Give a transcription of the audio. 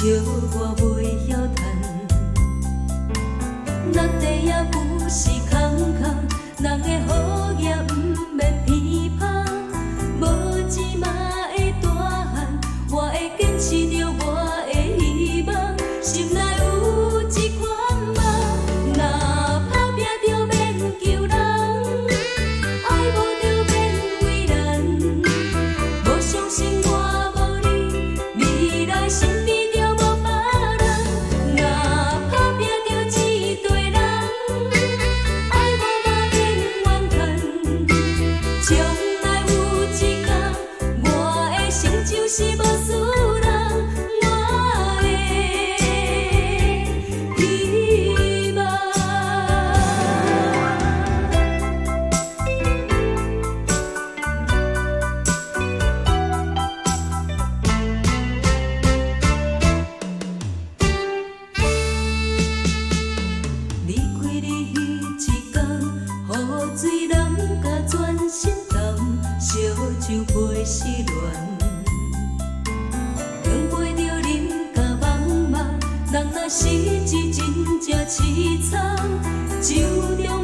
笑我袂晓趁，咱地也有时空空，人的好业毋免偏旁，无钱嘛会大汉，我会坚持着我的希望，心内有一款梦，若打拼着免求人，爱无着免为难，无相信我无你，未来身边。是无输人，我的希望。离开你迄一天，雨水淋甲全身湿，烧酒配失恋。人若失志真正凄惨，就着。